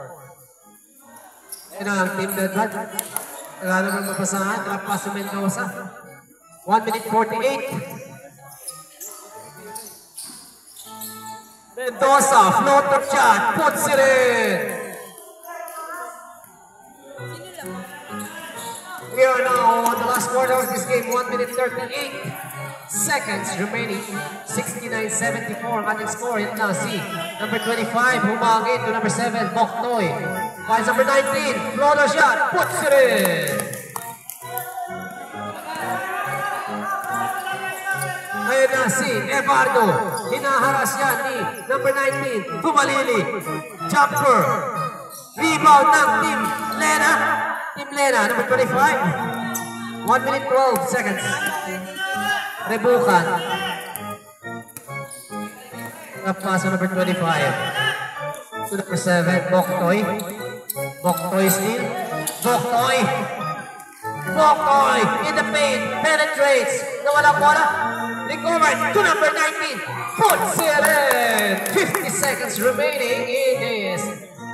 Yan ang Team Dadbad. Wala naman mapasahan. Drop pass si Mendoza. 1 minute 48. Mendoza, floater shot, puts it in. We are now on the last quarter of this game, 1 minute 38 seconds remaining. 69-74 ang ating score. Yan na si number 25, humangin to number 7, Boknoy. Finds number 19, floater shot, puts it in. Ayan na si Ebardo. Hinaharas yan ni number 19, Bumalili. Jumper. Rebound ng Team Lena. Team Lena, number 25. 1 minute 12 seconds. Rebukan. Paso number 25. To number 7, Boknoy. Boknoy still. Boknoy. Boknoy in the paint. Penetrates. Nawala bola. Recovered to number 19. Puts it in. 50 seconds remaining in this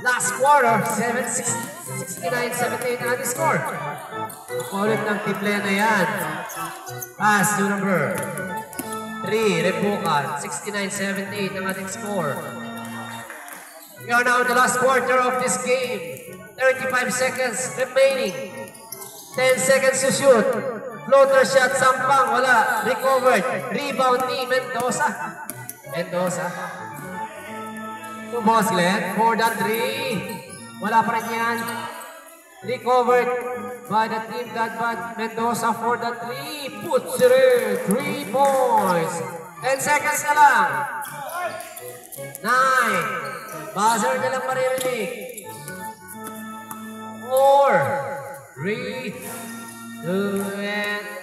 last quarter. 69-78 na ating score. Ulit ng Team Lena yan. Pass to number 3. Rebukan. 69-78 ang ating score. We are now in the last quarter of this game. 35 seconds remaining. 10 seconds to shoot. Floater shot, sampang, wala. Recovered. Rebound ni Mendoza. To Boslen, 4-3. Wala pa rin yan. Recovered by the Team Dadbad. Mendoza, 4-3. Puts it in. 3 points. 10 seconds na lang. 9. Buzzer na lang maririnig. 4, 3, 2, and